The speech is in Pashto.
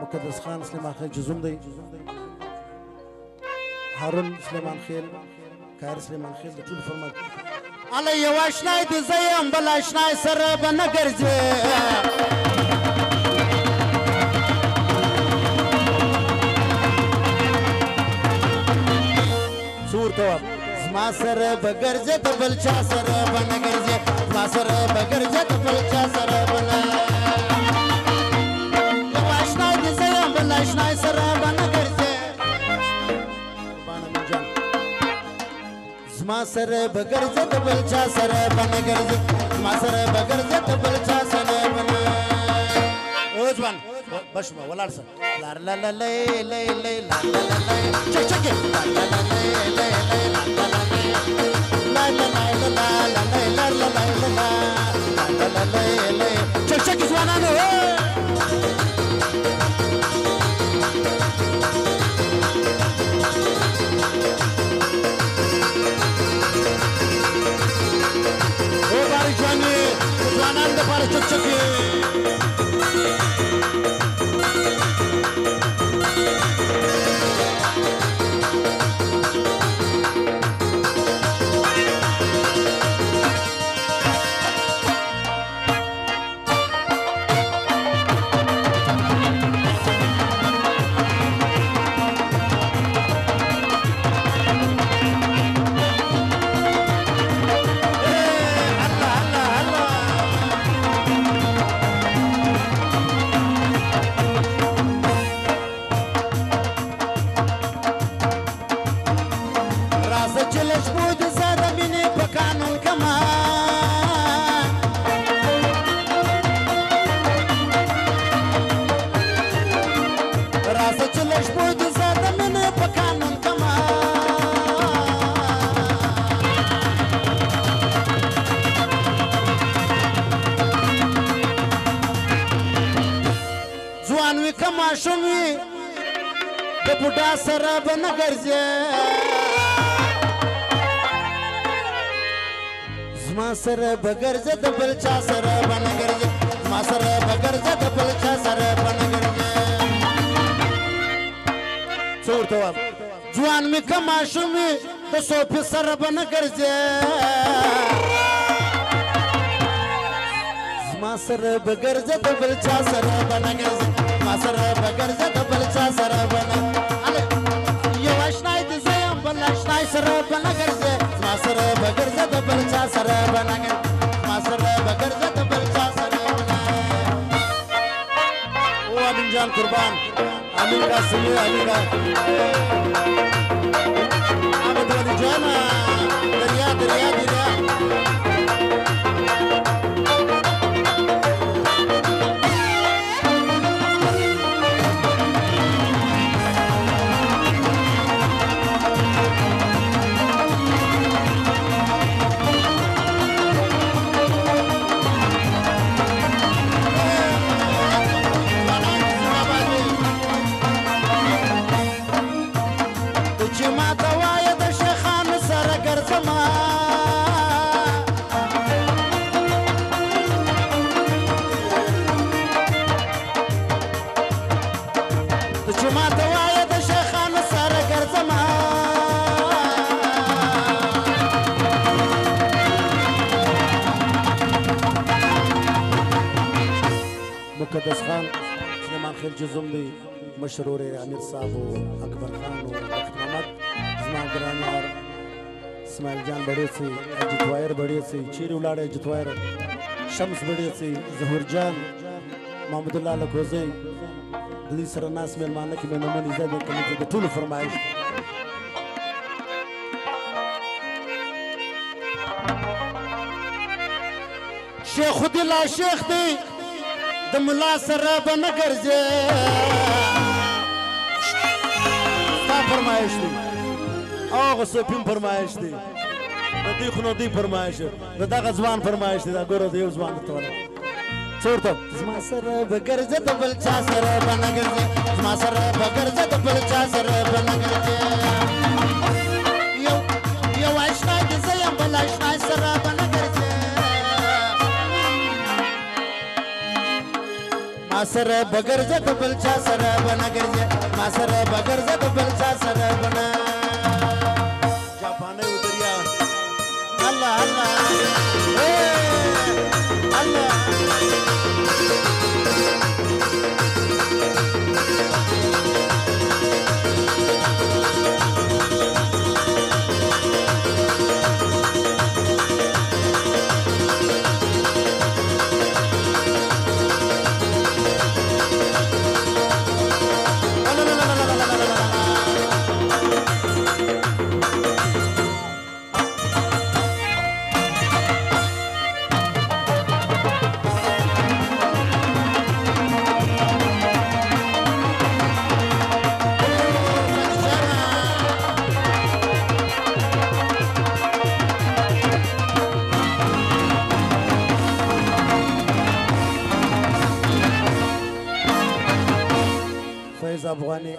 مقدس خان سليمان خيل جزوم دی هارون سليمان خيل کار سليمان خيل د ټول فرمان علي یو آشنای دې زه یم بل آشنای سره به نه ګرځې څور ته زما سره به ګرځې د بل چا سره به نه ګرځې زما سره به ګرځې د بل چا سره به نه یو آشنای دې زه یم بل آشنای سره به نه ګرځې زما سره به ګرځې د بل چا سره به نه ګرځې زما سره به ګرځې د بل چا سره به نه اوس ون بشمه ولاړ سه لا لا لا لا لا لا لا لا چک چک لا لا لا لا لا لا لا لا لا لا لا لا لا چک چک ځوانانو او باري ځوانان د پاره چک چک شوي د بوډا سره به نه ګرځې زما سره به ګرځې د بل چا سره به نه ګرځې زما سره به ګرځې د بل چا سره به نه ګرځې څه ورته وایم ځوان مې که ماشوم وي د صوفي سره به نه ګرځې زما سره به ګرځې د بل چا سره به نه ګرځې زما سره به ګرځې د بل چا سره به نه یو اشنای دې زه یم بل اشنای سره به نه ګرځې زما سره به ګرځې د بل چا سره به نه ګرځې زما سره به ګرځې د بل چا سره به نه او امین جان قربان امین قاسمی امین عبد الولي جانا دریا دریا دریا مقدس خان سليمان خيل جزوم دی مشرور امیر صاحب و اکبر خان و وقت محمد زما ګران یار اسماعیل جان بڑیڅي اجیت وایر بڑیڅي چیرې ولاړ اجیت وایر شمس بڑیڅي ظهور جان محمد الله لکوزی دلی سره ناس مېلمانه کې مې نومونه زده کوم چې د ټولو فرمایش شیخ الدین شیخ دی د ملا سره به نه ګرځې ستا فرمایش دی هغه صوفیم فرمایش دی د دوی خو نو دوی فرمایش د دغه ځوان فرمایش دی دا ګوره د یو ځوان ته څه ورته زما سره به ګرځې د بل چا سره به نه ګرځې زما سره به ګرځې د بل چا سره به نه ګرځې یو اشنا دې زه یم بل اشنا سره به نه ګرځې ما سره بغرزه د بل چا سره بنا ګرځي ما سره بغرزه د بل چا سره بنا جاپاني ودریا الله الله الله فیض افغانی